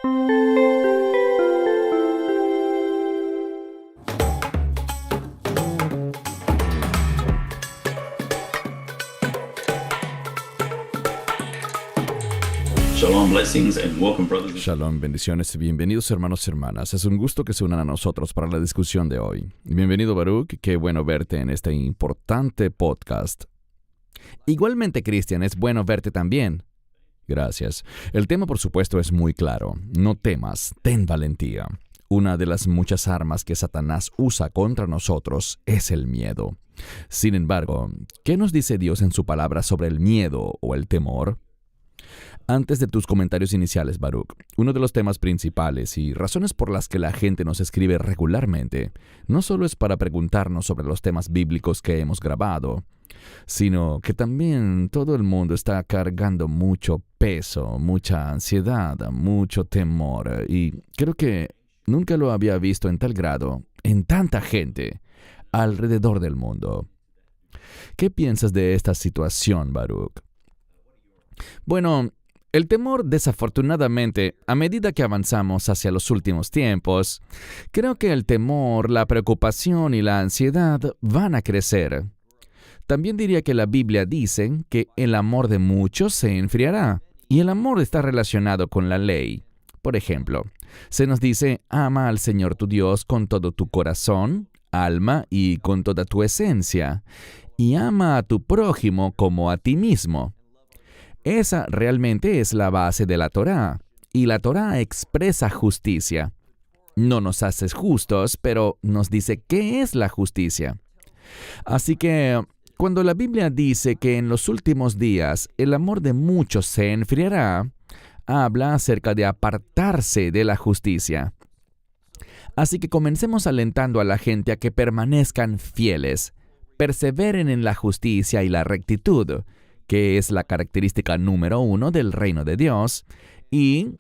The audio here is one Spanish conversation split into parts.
Shalom, blessings, and welcome, brothers. Shalom, bendiciones y bienvenidos hermanos y hermanas. Es un gusto que se unan a nosotros para la discusión de hoy. Bienvenido Baruch, qué bueno verte en este importante podcast. Igualmente, Cristian, es bueno verte también. Gracias. El tema, por supuesto, es muy claro. No temas, ten valentía. Una de las muchas armas que Satanás usa contra nosotros es el miedo. Sin embargo, ¿qué nos dice Dios en su palabra sobre el miedo o el temor? Antes de tus comentarios iniciales, Baruch, uno de los temas principales y razones por las que la gente nos escribe regularmente no solo es para preguntarnos sobre los temas bíblicos que hemos grabado, sino que también todo el mundo está cargando mucho peso, mucha ansiedad, mucho temor, y creo que nunca lo había visto en tal grado, en tanta gente, alrededor del mundo. ¿Qué piensas de esta situación, Baruch? Bueno, el temor, desafortunadamente, a medida que avanzamos hacia los últimos tiempos, creo que el temor, la preocupación y la ansiedad van a crecer. También diría que la Biblia dice que el amor de muchos se enfriará, y el amor está relacionado con la ley. Por ejemplo, se nos dice, ama al Señor tu Dios con todo tu corazón, alma y con toda tu esencia, y ama a tu prójimo como a ti mismo. Esa realmente es la base de la Torá, y la Torá expresa justicia. No nos hace justos, pero nos dice qué es la justicia. Así que, cuando la Biblia dice que en los últimos días el amor de muchos se enfriará, habla acerca de apartarse de la justicia. Así que comencemos alentando a la gente a que permanezcan fieles, perseveren en la justicia y la rectitud, que es la característica número 1 del reino de Dios. Y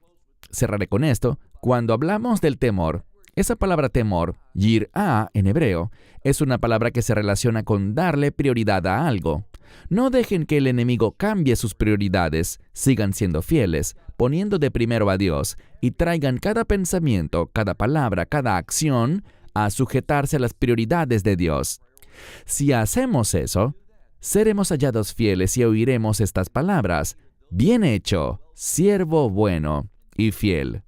cerraré con esto, cuando hablamos del temor, esa palabra temor, yirá en hebreo, es una palabra que se relaciona con darle prioridad a algo. No dejen que el enemigo cambie sus prioridades, sigan siendo fieles, poniendo de primero a Dios, y traigan cada pensamiento, cada palabra, cada acción a sujetarse a las prioridades de Dios. Si hacemos eso, seremos hallados fieles y oiremos estas palabras: bien hecho, siervo bueno y fiel.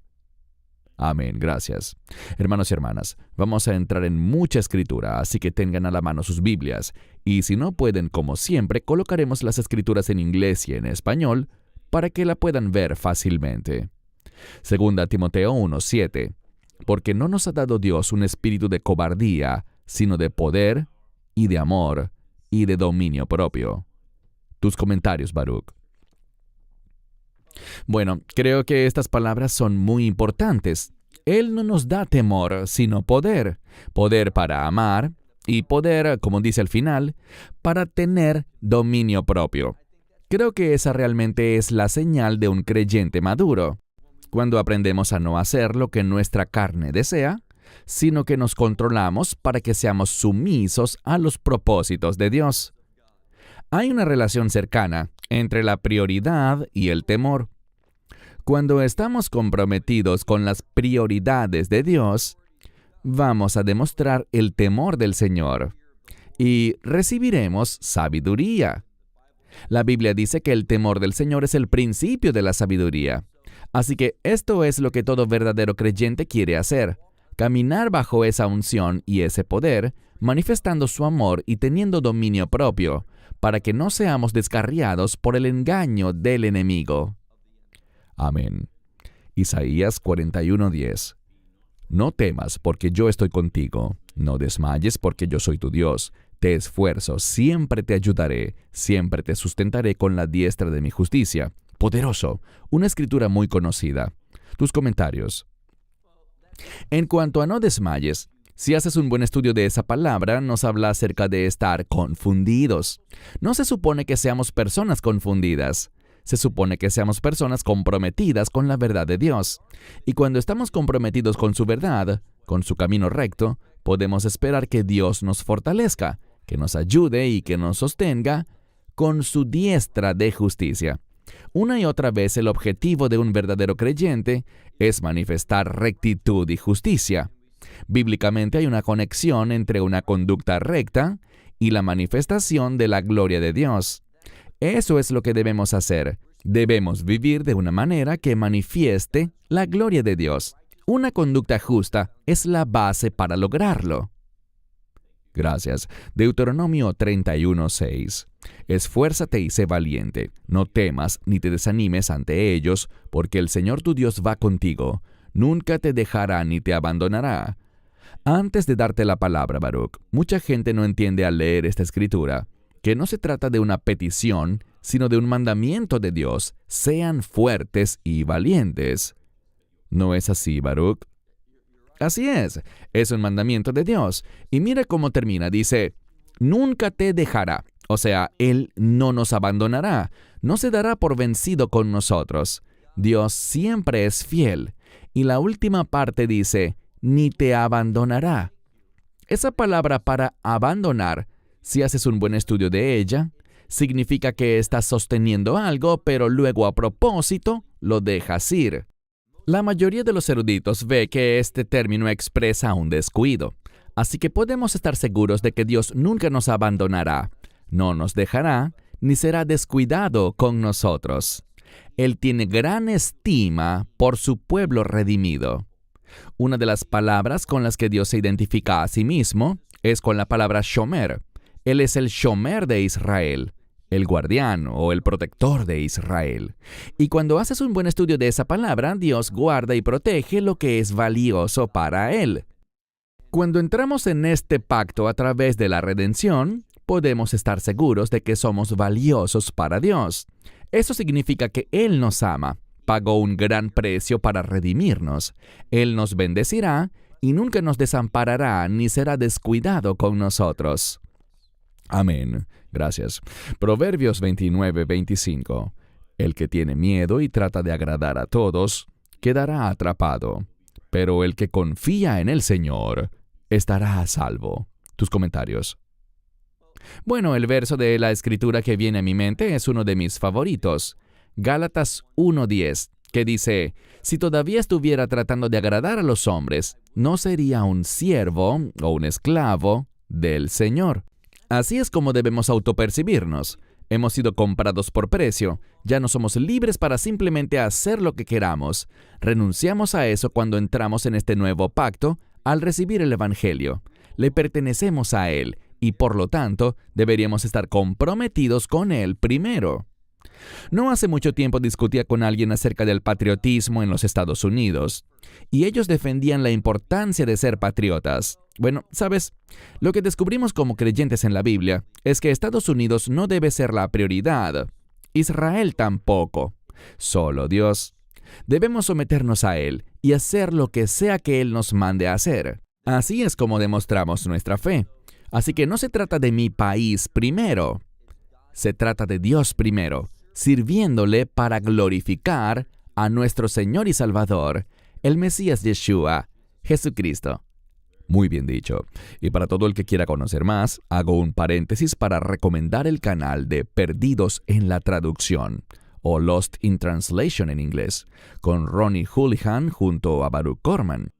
Amén, gracias. Hermanos y hermanas, vamos a entrar en mucha escritura, así que tengan a la mano sus Biblias, y si no pueden, como siempre, colocaremos las escrituras en inglés y en español para que la puedan ver fácilmente. Segunda Timoteo 1:7, porque no nos ha dado Dios un espíritu de cobardía, sino de poder y de amor y de dominio propio. Tus comentarios, Baruch. Bueno, creo que estas palabras son muy importantes. Él no nos da temor, sino poder. Poder para amar y poder, como dice al final, para tener dominio propio. Creo que esa realmente es la señal de un creyente maduro. Cuando aprendemos a no hacer lo que nuestra carne desea, sino que nos controlamos para que seamos sumisos a los propósitos de Dios. Hay una relación cercana entre la prioridad y el temor. Cuando estamos comprometidos con las prioridades de Dios, vamos a demostrar el temor del Señor y recibiremos sabiduría. La Biblia dice que el temor del Señor es el principio de la sabiduría. Así que esto es lo que todo verdadero creyente quiere hacer: caminar bajo esa unción y ese poder, manifestando su amor y teniendo dominio propio, para que no seamos descarriados por el engaño del enemigo. Amén. Isaías 41:10. No temas, porque yo estoy contigo. No desmayes, porque yo soy tu Dios. Te esfuerzo, siempre te ayudaré, siempre te sustentaré con la diestra de mi justicia. Poderoso, una escritura muy conocida. Tus comentarios. En cuanto a no desmayes, si haces un buen estudio de esa palabra, nos habla acerca de estar confundidos. No se supone que seamos personas confundidas. Se supone que seamos personas comprometidas con la verdad de Dios. Y cuando estamos comprometidos con su verdad, con su camino recto, podemos esperar que Dios nos fortalezca, que nos ayude y que nos sostenga con su diestra de justicia. Una y otra vez el objetivo de un verdadero creyente es manifestar rectitud y justicia. Bíblicamente hay una conexión entre una conducta recta y la manifestación de la gloria de Dios. Eso es lo que debemos hacer. Debemos vivir de una manera que manifieste la gloria de Dios. Una conducta justa es la base para lograrlo. Gracias. Deuteronomio 31:6. Esfuérzate y sé valiente. No temas ni te desanimes ante ellos, porque el Señor tu Dios va contigo. Nunca te dejará ni te abandonará. Antes de darte la palabra, Baruch, mucha gente no entiende al leer esta escritura que no se trata de una petición, sino de un mandamiento de Dios. Sean fuertes y valientes. ¿No es así, Baruch? Así es un mandamiento de Dios. Y mira cómo termina, dice, nunca te dejará, o sea, Él no nos abandonará, no se dará por vencido con nosotros. Dios siempre es fiel. Y la última parte dice, ni te abandonará. Esa palabra para abandonar, si haces un buen estudio de ella, significa que estás sosteniendo algo, pero luego a propósito lo dejas ir. La mayoría de los eruditos ve que este término expresa un descuido, así que podemos estar seguros de que Dios nunca nos abandonará, no nos dejará, ni será descuidado con nosotros. Él tiene gran estima por su pueblo redimido. Una de las palabras con las que Dios se identifica a sí mismo es con la palabra shomer. Él es el shomer de Israel, el guardián o el protector de Israel. Y cuando haces un buen estudio de esa palabra, Dios guarda y protege lo que es valioso para Él. Cuando entramos en este pacto a través de la redención, podemos estar seguros de que somos valiosos para Dios. Eso significa que Él nos ama, pagó un gran precio para redimirnos. Él nos bendecirá y nunca nos desamparará ni será descuidado con nosotros. Amén. Gracias. Proverbios 29:25. El que tiene miedo y trata de agradar a todos, quedará atrapado. Pero el que confía en el Señor, estará a salvo. Tus comentarios. Bueno, el verso de la Escritura que viene a mi mente es uno de mis favoritos. Gálatas 1:10, que dice, si todavía estuviera tratando de agradar a los hombres, no sería un siervo o un esclavo del Señor. Así es como debemos autopercibirnos. Hemos sido comprados por precio. Ya no somos libres para simplemente hacer lo que queramos. Renunciamos a eso cuando entramos en este nuevo pacto al recibir el Evangelio. Le pertenecemos a Él y por lo tanto deberíamos estar comprometidos con Él primero. No hace mucho tiempo discutía con alguien acerca del patriotismo en los Estados Unidos, y ellos defendían la importancia de ser patriotas. Bueno, ¿sabes? Lo que descubrimos como creyentes en la Biblia es que Estados Unidos no debe ser la prioridad. Israel tampoco. Solo Dios. Debemos someternos a Él y hacer lo que sea que Él nos mande a hacer. Así es como demostramos nuestra fe. Así que no se trata de mi país primero. Se trata de Dios primero, sirviéndole para glorificar a nuestro Señor y Salvador, el Mesías Yeshua, Jesucristo. Muy bien dicho. Y para todo el que quiera conocer más, hago un paréntesis para recomendar el canal de Perdidos en la Traducción, o Lost in Translation en inglés, con Ronnie Houlihan junto a Baruch Korman.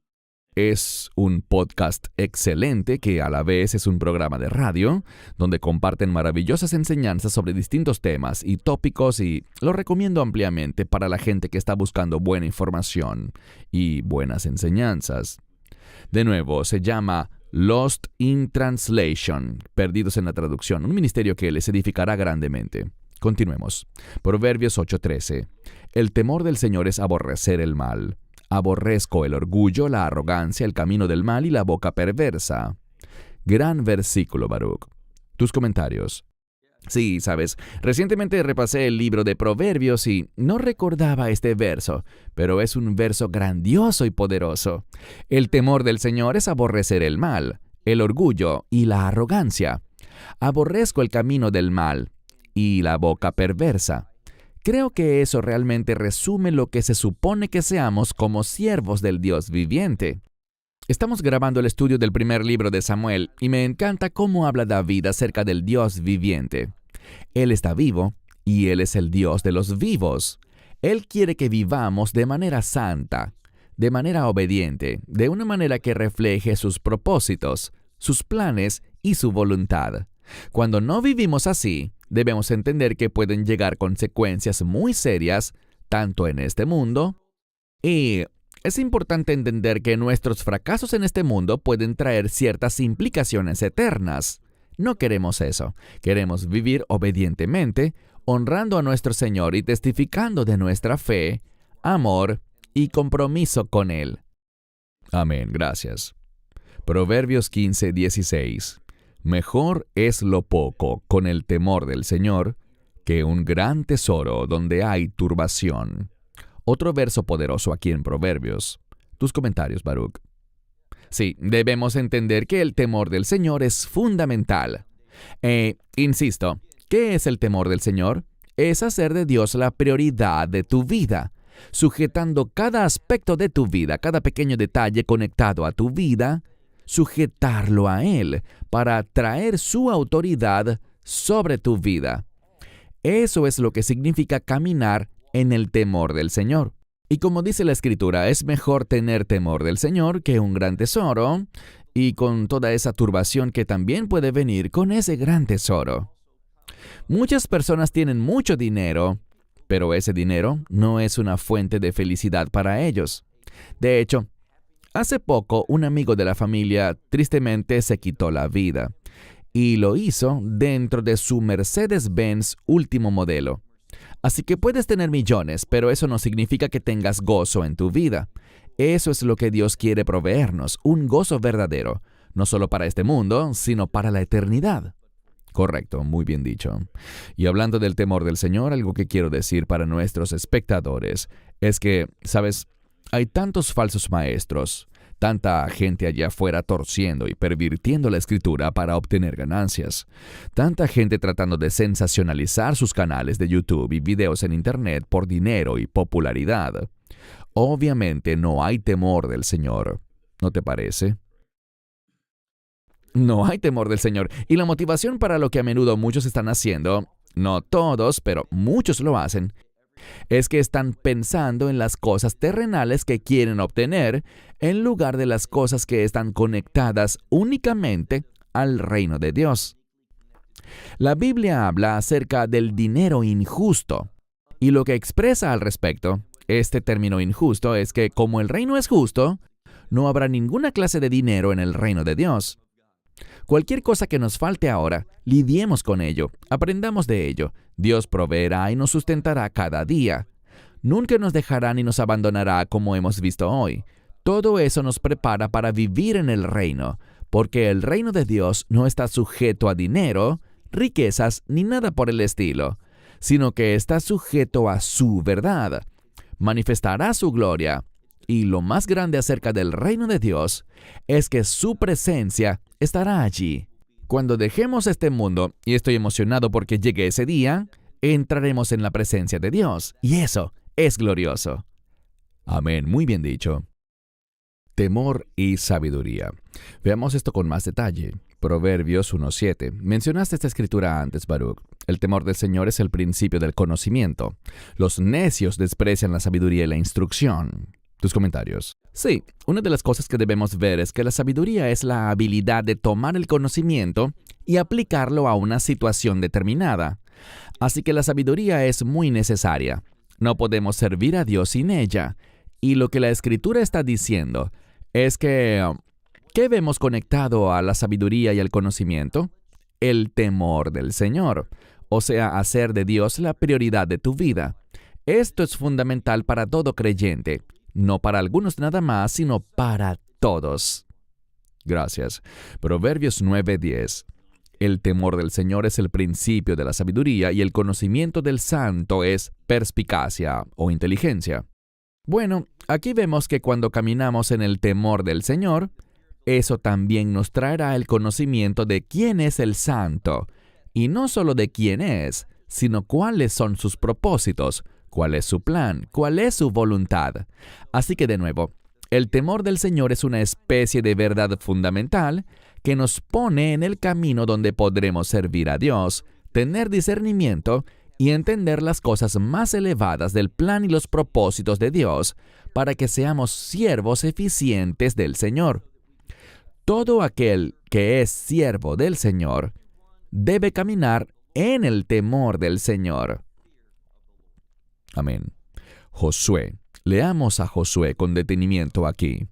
Es un podcast excelente que a la vez es un programa de radio donde comparten maravillosas enseñanzas sobre distintos temas y tópicos y lo recomiendo ampliamente para la gente que está buscando buena información y buenas enseñanzas. De nuevo, se llama Lost in Translation, Perdidos en la Traducción, un ministerio que les edificará grandemente. Continuemos. Proverbios 8:13. El temor del Señor es aborrecer el mal. Aborrezco el orgullo, la arrogancia, el camino del mal y la boca perversa. Gran versículo, Baruch. Tus comentarios. Sí, sabes, recientemente repasé el libro de Proverbios y no recordaba este verso, pero es un verso grandioso y poderoso. El temor del Señor es aborrecer el mal, el orgullo y la arrogancia. Aborrezco el camino del mal y la boca perversa. Creo que eso realmente resume lo que se supone que seamos como siervos del Dios viviente. Estamos grabando el estudio del primer libro de Samuel y me encanta cómo habla David acerca del Dios viviente. Él está vivo y Él es el Dios de los vivos. Él quiere que vivamos de manera santa, de manera obediente, de una manera que refleje sus propósitos, sus planes y su voluntad. Cuando no vivimos así, debemos entender que pueden llegar consecuencias muy serias, tanto en este mundo, y es importante entender que nuestros fracasos en este mundo pueden traer ciertas implicaciones eternas. No queremos eso. Queremos vivir obedientemente, honrando a nuestro Señor y testificando de nuestra fe, amor y compromiso con Él. Amén. Gracias. Proverbios 15:16. Mejor es lo poco con el temor del Señor que un gran tesoro donde hay turbación. Otro verso poderoso aquí en Proverbios. Tus comentarios, Baruch. Sí, debemos entender que el temor del Señor es fundamental. Insisto, ¿qué es el temor del Señor? Es hacer de Dios la prioridad de tu vida, sujetando cada aspecto de tu vida, cada pequeño detalle conectado a tu vida, sujetarlo a Él para traer su autoridad sobre tu vida. Eso es lo que significa caminar en el temor del Señor. Y como dice la Escritura, es mejor tener temor del Señor que un gran tesoro, y con toda esa turbación que también puede venir con ese gran tesoro. Muchas personas tienen mucho dinero, pero ese dinero no es una fuente de felicidad para ellos. De hecho, hace poco un amigo de la familia tristemente se quitó la vida, y lo hizo dentro de su Mercedes-Benz último modelo. Así que puedes tener millones, pero eso no significa que tengas gozo en tu vida. Eso es lo que Dios quiere proveernos, un gozo verdadero, no solo para este mundo, sino para la eternidad. Correcto, muy bien dicho. Y hablando del temor del Señor, algo que quiero decir para nuestros espectadores es que, ¿sabes? Hay tantos falsos maestros, tanta gente allá afuera torciendo y pervirtiendo la Escritura para obtener ganancias. Tanta gente tratando de sensacionalizar sus canales de YouTube y videos en Internet por dinero y popularidad. Obviamente no hay temor del Señor. ¿No te parece? No hay temor del Señor. Y la motivación para lo que a menudo muchos están haciendo, no todos, pero muchos lo hacen, es que están pensando en las cosas terrenales que quieren obtener en lugar de las cosas que están conectadas únicamente al reino de Dios. La Biblia habla acerca del dinero injusto, y lo que expresa al respecto, este término injusto, es que como el reino es justo, no habrá ninguna clase de dinero en el reino de Dios. Cualquier cosa que nos falte ahora, lidiemos con ello, aprendamos de ello. Dios proveerá y nos sustentará cada día. Nunca nos dejará ni nos abandonará como hemos visto hoy. Todo eso nos prepara para vivir en el reino, porque el reino de Dios no está sujeto a dinero, riquezas ni nada por el estilo, sino que está sujeto a su verdad. Manifestará su gloria. Y lo más grande acerca del reino de Dios es que su presencia estará allí. Cuando dejemos este mundo, y estoy emocionado porque llegue ese día, entraremos en la presencia de Dios, y eso es glorioso. Amén, muy bien dicho. Temor y sabiduría. Veamos esto con más detalle. Proverbios 1:7. Mencionaste esta escritura antes, Baruch. El temor del Señor es el principio del conocimiento. Los necios desprecian la sabiduría y la instrucción. Tus comentarios. Sí, una de las cosas que debemos ver es que la sabiduría es la habilidad de tomar el conocimiento y aplicarlo a una situación determinada. Así que la sabiduría es muy necesaria. No podemos servir a Dios sin ella. Y lo que la Escritura está diciendo es que, ¿qué vemos conectado a la sabiduría y al conocimiento? El temor del Señor, o sea, hacer de Dios la prioridad de tu vida. Esto es fundamental para todo creyente. No para algunos nada más, sino para todos. Gracias. Proverbios 9:10. El temor del Señor es el principio de la sabiduría y el conocimiento del santo es perspicacia o inteligencia. Bueno, aquí vemos que cuando caminamos en el temor del Señor, eso también nos traerá el conocimiento de quién es el santo, y no solo de quién es, sino cuáles son sus propósitos, cuál es su plan, cuál es su voluntad. Así que de nuevo, el temor del Señor es una especie de verdad fundamental que nos pone en el camino donde podremos servir a Dios, tener discernimiento y entender las cosas más elevadas del plan y los propósitos de Dios para que seamos siervos eficientes del Señor. Todo aquel que es siervo del Señor debe caminar en el temor del Señor. Amén. Josué. Leamos a Josué con detenimiento aquí.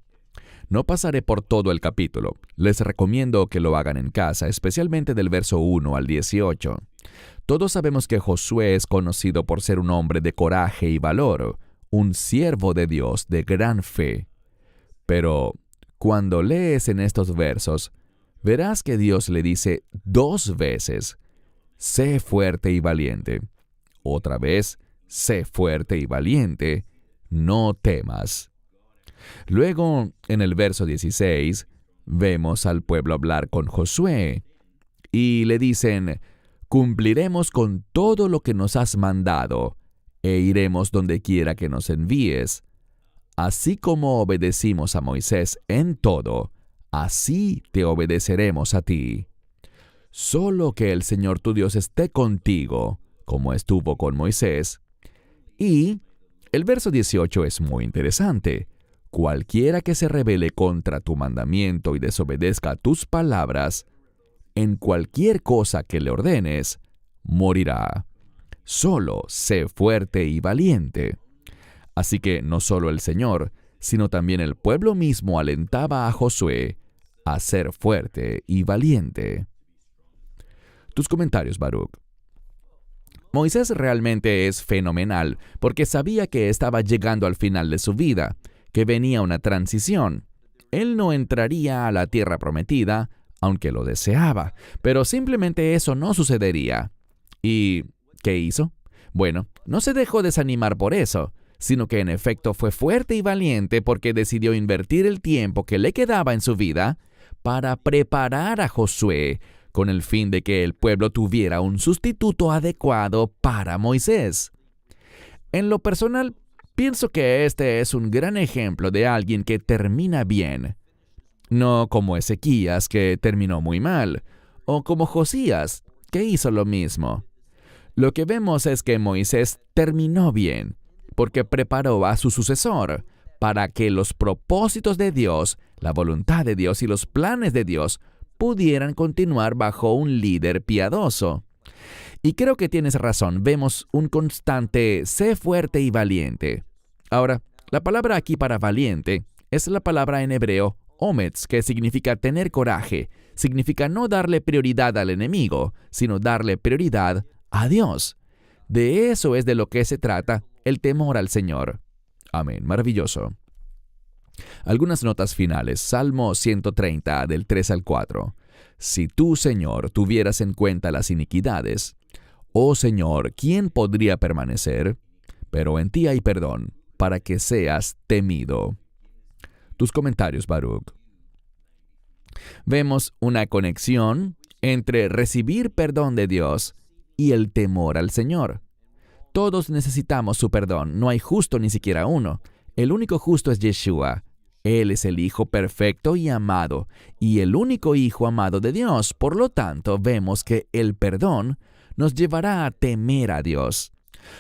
No pasaré por todo el capítulo. Les recomiendo que lo hagan en casa, especialmente del verso 1 al 18. Todos sabemos que Josué es conocido por ser un hombre de coraje y valor, un siervo de Dios de gran fe. Pero cuando lees en estos versos, verás que Dios le dice 2 veces, sé fuerte y valiente. Otra vez, sé fuerte y valiente, no temas. Luego, en el verso 16, vemos al pueblo hablar con Josué y le dicen, cumpliremos con todo lo que nos has mandado e iremos donde quiera que nos envíes. Así como obedecimos a Moisés en todo, así te obedeceremos a ti. Solo que el Señor tu Dios esté contigo, como estuvo con Moisés. Y el verso 18 es muy interesante. Cualquiera que se rebele contra tu mandamiento y desobedezca tus palabras, en cualquier cosa que le ordenes, morirá. Solo sé fuerte y valiente. Así que no solo el Señor, sino también el pueblo mismo alentaba a Josué a ser fuerte y valiente. Tus comentarios, Baruch. Moisés realmente es fenomenal porque sabía que estaba llegando al final de su vida, que venía una transición. Él no entraría a la tierra prometida, aunque lo deseaba, pero simplemente eso no sucedería. ¿Y qué hizo? Bueno, no se dejó desanimar por eso, sino que en efecto fue fuerte y valiente porque decidió invertir el tiempo que le quedaba en su vida para preparar a Josué con el fin de que el pueblo tuviera un sustituto adecuado para Moisés. En lo personal, pienso que este es un gran ejemplo de alguien que termina bien. No como Ezequías, que terminó muy mal, o como Josías, que hizo lo mismo. Lo que vemos es que Moisés terminó bien, porque preparó a su sucesor para que los propósitos de Dios, la voluntad de Dios y los planes de Dios pudieran continuar bajo un líder piadoso. Y creo que tienes razón, vemos un constante sé fuerte y valiente. Ahora, la palabra aquí para valiente es la palabra en hebreo ometz, que significa tener coraje, significa no darle prioridad al enemigo, sino darle prioridad a Dios. De eso es de lo que se trata el temor al Señor. Amén, maravilloso. Algunas notas finales. Salmo 130, del 3 al 4. Si tú, Señor, tuvieras en cuenta las iniquidades, oh Señor, ¿quién podría permanecer? Pero en ti hay perdón, para que seas temido. Tus comentarios, Baruch. Vemos una conexión entre recibir perdón de Dios y el temor al Señor. Todos necesitamos su perdón, no hay justo ni siquiera uno. El único justo es Yeshua. Él es el Hijo perfecto y amado, y el único Hijo amado de Dios. Por lo tanto, vemos que el perdón nos llevará a temer a Dios.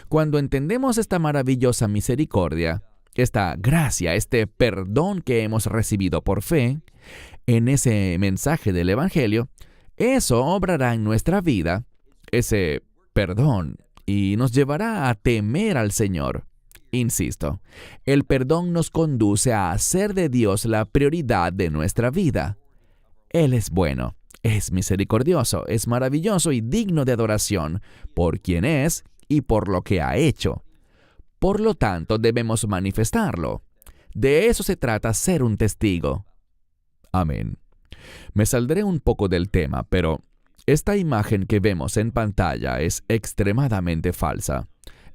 Cuando entendemos esta maravillosa misericordia, esta gracia, este perdón que hemos recibido por fe, en ese mensaje del Evangelio, eso obrará en nuestra vida, ese perdón, y nos llevará a temer al Señor. Insisto, el perdón nos conduce a hacer de Dios la prioridad de nuestra vida. Él es bueno, es misericordioso, es maravilloso y digno de adoración por quien es y por lo que ha hecho. Por lo tanto, debemos manifestarlo. De eso se trata ser un testigo. Amén. Me saldré un poco del tema, pero esta imagen que vemos en pantalla es extremadamente falsa.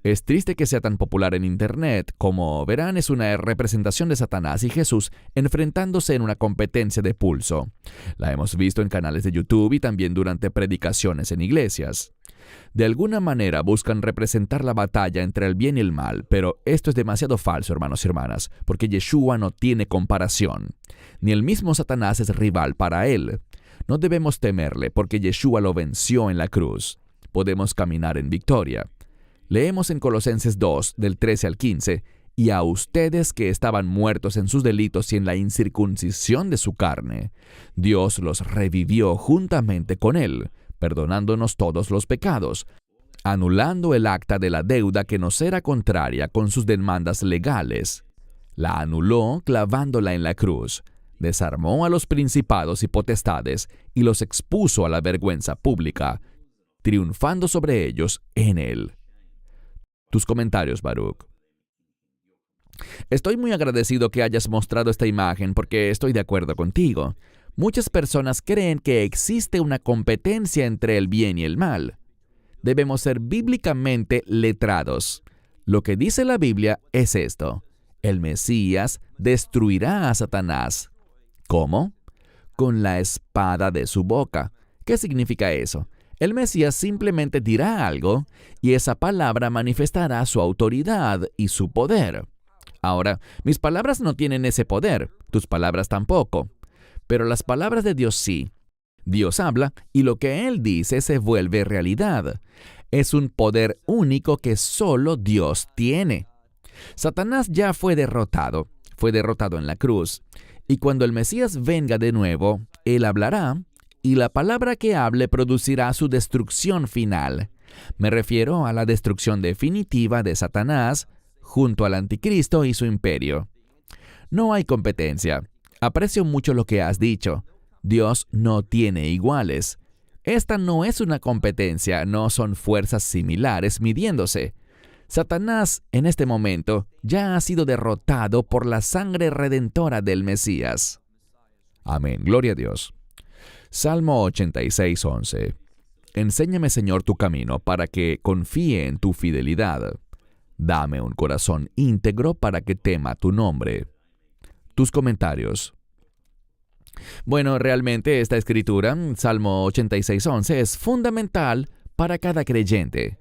Es triste que sea tan popular en Internet. Como verán, es una representación de Satanás y Jesús enfrentándose en una competencia de pulso. La hemos visto en canales de YouTube y también durante predicaciones en iglesias. De alguna manera buscan representar la batalla entre el bien y el mal, pero esto es demasiado falso, hermanos y hermanas, porque Yeshua no tiene comparación. Ni el mismo Satanás es rival para él. No debemos temerle, porque Yeshua lo venció en la cruz. Podemos caminar en victoria. Leemos en Colosenses 2, del 13 al 15, y a ustedes que estaban muertos en sus delitos y en la incircuncisión de su carne, Dios los revivió juntamente con Él, perdonándonos todos los pecados, anulando el acta de la deuda que nos era contraria con sus demandas legales. La anuló clavándola en la cruz, desarmó a los principados y potestades y los expuso a la vergüenza pública, triunfando sobre ellos en Él. Tus comentarios, Baruch. Estoy muy agradecido que hayas mostrado esta imagen porque estoy de acuerdo contigo. Muchas personas creen que existe una competencia entre el bien y el mal. Debemos ser bíblicamente letrados. Lo que dice la Biblia es esto: el Mesías destruirá a Satanás. ¿Cómo? Con la espada de su boca. ¿Qué significa eso? El Mesías simplemente dirá algo y esa palabra manifestará su autoridad y su poder. Ahora, mis palabras no tienen ese poder, tus palabras tampoco, pero las palabras de Dios sí. Dios habla y lo que Él dice se vuelve realidad. Es un poder único que solo Dios tiene. Satanás ya fue derrotado en la cruz, y cuando el Mesías venga de nuevo, Él hablará, y la palabra que hable producirá su destrucción final. Me refiero a la destrucción definitiva de Satanás, junto al anticristo y su imperio. No hay competencia. Aprecio mucho lo que has dicho. Dios no tiene iguales. Esta no es una competencia, no son fuerzas similares midiéndose. Satanás, en este momento, ya ha sido derrotado por la sangre redentora del Mesías. Amén. Gloria a Dios. Salmo 86, 11. Enséñame, Señor, tu camino para que confíe en tu fidelidad. Dame un corazón íntegro para que tema tu nombre. Tus comentarios. Bueno, realmente esta escritura, Salmo 86, 11, es fundamental para cada creyente.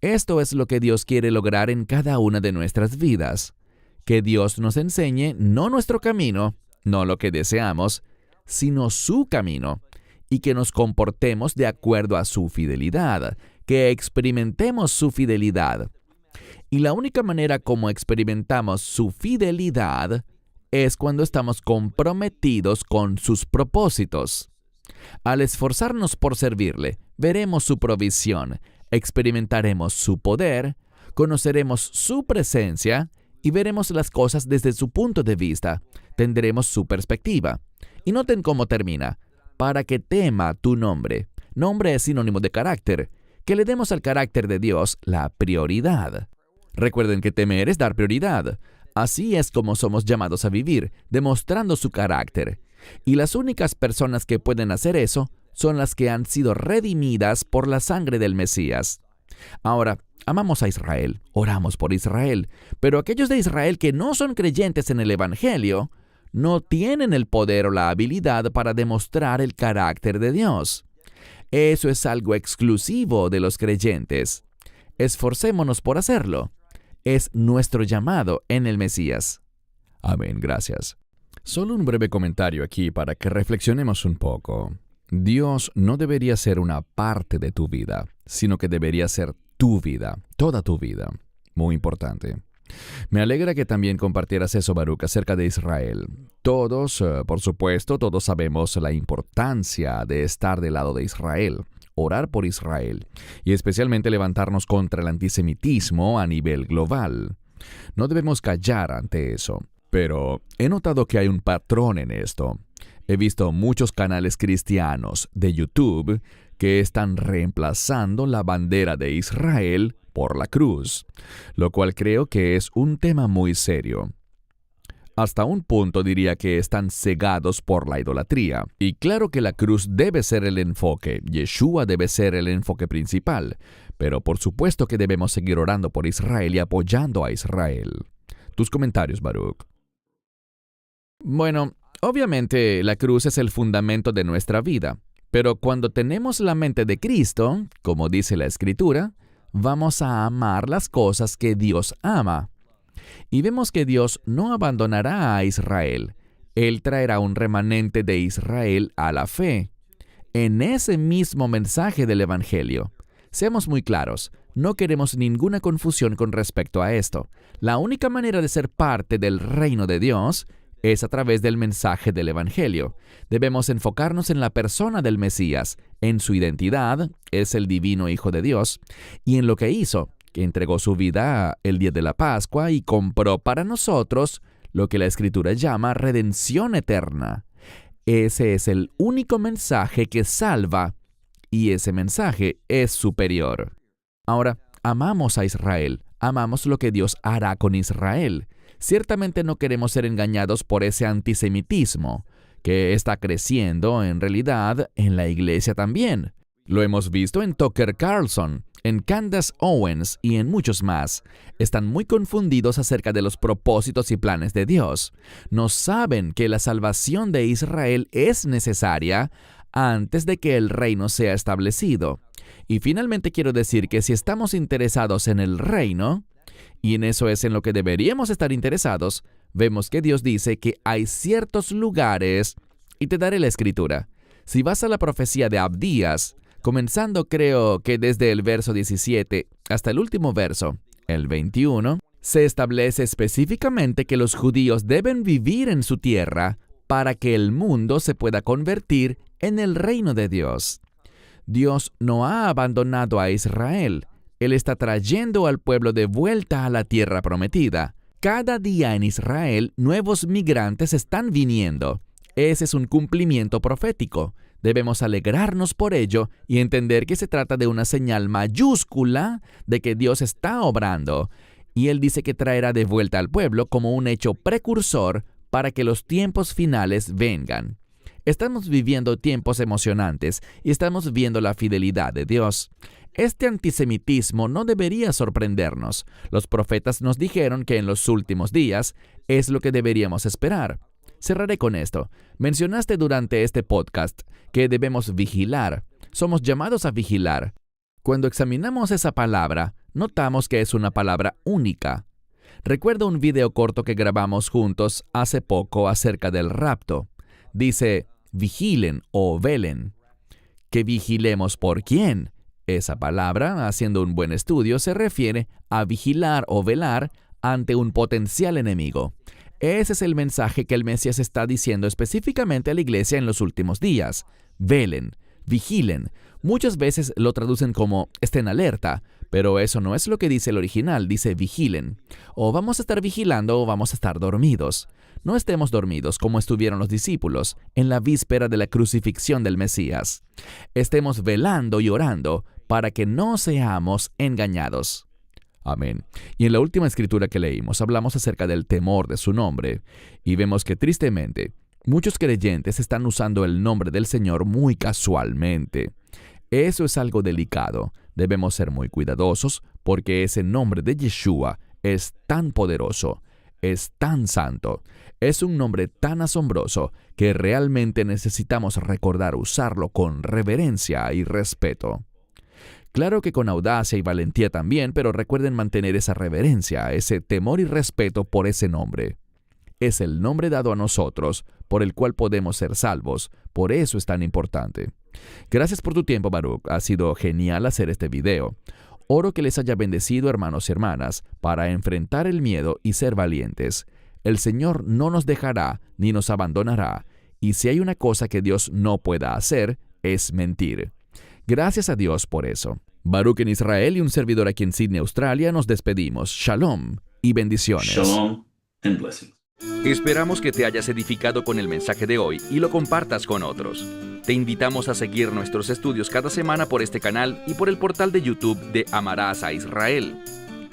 Esto es lo que Dios quiere lograr en cada una de nuestras vidas. Que Dios nos enseñe no nuestro camino, no lo que deseamos, sino su camino, y que nos comportemos de acuerdo a su fidelidad, que experimentemos su fidelidad. Y la única manera como experimentamos su fidelidad es cuando estamos comprometidos con sus propósitos. Al esforzarnos por servirle, veremos su provisión, experimentaremos su poder, conoceremos su presencia y veremos las cosas desde su punto de vista. Tendremos su perspectiva. Y noten cómo termina: para que tema tu nombre. Nombre es sinónimo de carácter. Que le demos al carácter de Dios la prioridad. Recuerden que temer es dar prioridad. Así es como somos llamados a vivir, demostrando su carácter. Y las únicas personas que pueden hacer eso son las que han sido redimidas por la sangre del Mesías. Ahora, amamos a Israel, oramos por Israel, pero aquellos de Israel que no son creyentes en el Evangelio no tienen el poder o la habilidad para demostrar el carácter de Dios. Eso es algo exclusivo de los creyentes. Esforcémonos por hacerlo. Es nuestro llamado en el Mesías. Amén, gracias. Solo un breve comentario aquí para que reflexionemos un poco. Dios no debería ser una parte de tu vida, sino que debería ser tu vida, toda tu vida. Muy importante. Me alegra que también compartieras eso, Baruch, acerca de Israel. Todos, por supuesto, todos sabemos la importancia de estar del lado de Israel, orar por Israel, y especialmente levantarnos contra el antisemitismo a nivel global. No debemos callar ante eso, pero he notado que hay un patrón en esto. He visto muchos canales cristianos de YouTube que están reemplazando la bandera de Israel por la cruz, lo cual creo que es un tema muy serio. Hasta un punto diría que están cegados por la idolatría. Y claro que la cruz debe ser el enfoque, Yeshua debe ser el enfoque principal, pero por supuesto que debemos seguir orando por Israel y apoyando a Israel. Tus comentarios, Baruch. Bueno, obviamente la cruz es el fundamento de nuestra vida, pero cuando tenemos la mente de Cristo, como dice la Escritura, vamos a amar las cosas que Dios ama. Y vemos que Dios no abandonará a Israel. Él traerá un remanente de Israel a la fe. En ese mismo mensaje del Evangelio, seamos muy claros, no queremos ninguna confusión con respecto a esto. La única manera de ser parte del reino de Dios es a través del mensaje del Evangelio. Debemos enfocarnos en la persona del Mesías, en su identidad, es el divino Hijo de Dios, y en lo que hizo, que entregó su vida el día de la Pascua y compró para nosotros lo que la Escritura llama redención eterna. Ese es el único mensaje que salva, y ese mensaje es superior. Ahora, amamos a Israel, amamos lo que Dios hará con Israel. Ciertamente no queremos ser engañados por ese antisemitismo, que está creciendo en realidad en la iglesia también. Lo hemos visto en Tucker Carlson, en Candace Owens y en muchos más. Están muy confundidos acerca de los propósitos y planes de Dios. No saben que la salvación de Israel es necesaria antes de que el reino sea establecido. Y finalmente quiero decir que si estamos interesados en el reino, y en eso es en lo que deberíamos estar interesados, vemos que Dios dice que hay ciertos lugares, y te daré la escritura. Si vas a la profecía de Abdías, comenzando creo que desde el verso 17 hasta el último verso, el 21, se establece específicamente que los judíos deben vivir en su tierra para que el mundo se pueda convertir en el reino de Dios. Dios no ha abandonado a Israel. Él está trayendo al pueblo de vuelta a la tierra prometida. Cada día en Israel, nuevos migrantes están viniendo. Ese es un cumplimiento profético. Debemos alegrarnos por ello y entender que se trata de una señal mayúscula de que Dios está obrando. Y Él dice que traerá de vuelta al pueblo como un hecho precursor para que los tiempos finales vengan. Estamos viviendo tiempos emocionantes y estamos viendo la fidelidad de Dios. Este antisemitismo no debería sorprendernos. Los profetas nos dijeron que en los últimos días es lo que deberíamos esperar. Cerraré con esto. Mencionaste durante este podcast que debemos vigilar. Somos llamados a vigilar. Cuando examinamos esa palabra, notamos que es una palabra única. Recuerdo un video corto que grabamos juntos hace poco acerca del rapto. Dice, vigilen o velen. ¿Que vigilemos por quién? Esa palabra, haciendo un buen estudio, se refiere a vigilar o velar ante un potencial enemigo. Ese es el mensaje que el Mesías está diciendo específicamente a la iglesia en los últimos días. Velen, vigilen. Muchas veces lo traducen como estén alerta, pero eso no es lo que dice el original, dice vigilen. O vamos a estar vigilando o vamos a estar dormidos. No estemos dormidos como estuvieron los discípulos en la víspera de la crucifixión del Mesías. Estemos velando y orando para que no seamos engañados. Amén. Y en la última escritura que leímos hablamos acerca del temor de su nombre y vemos que tristemente muchos creyentes están usando el nombre del Señor muy casualmente. Eso es algo delicado. Debemos ser muy cuidadosos porque ese nombre de Yeshua es tan poderoso, es tan santo, es un nombre tan asombroso que realmente necesitamos recordar usarlo con reverencia y respeto. Claro que con audacia y valentía también, pero recuerden mantener esa reverencia, ese temor y respeto por ese nombre. Es el nombre dado a nosotros, por el cual podemos ser salvos. Por eso es tan importante. Gracias por tu tiempo, Baruch. Ha sido genial hacer este video. Oro que les haya bendecido, hermanos y hermanas, para enfrentar el miedo y ser valientes. El Señor no nos dejará ni nos abandonará. Y si hay una cosa que Dios no pueda hacer, es mentir. Gracias a Dios por eso. Baruch en Israel y un servidor aquí en Sydney, Australia, nos despedimos. Shalom y bendiciones. Shalom and blessings. Esperamos que te hayas edificado con el mensaje de hoy y lo compartas con otros. Te invitamos a seguir nuestros estudios cada semana por este canal y por el portal de YouTube de Amarás a Israel.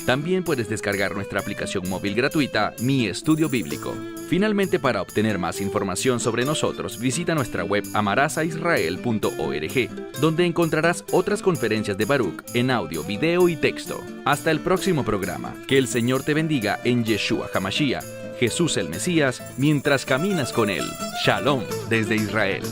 También puedes descargar nuestra aplicación móvil gratuita, Mi Estudio Bíblico. Finalmente, para obtener más información sobre nosotros, visita nuestra web amarasaisrael.org, donde encontrarás otras conferencias de Baruch en audio, video y texto. Hasta el próximo programa. Que el Señor te bendiga en Yeshua HaMashiach, Jesús el Mesías, mientras caminas con Él. Shalom desde Israel.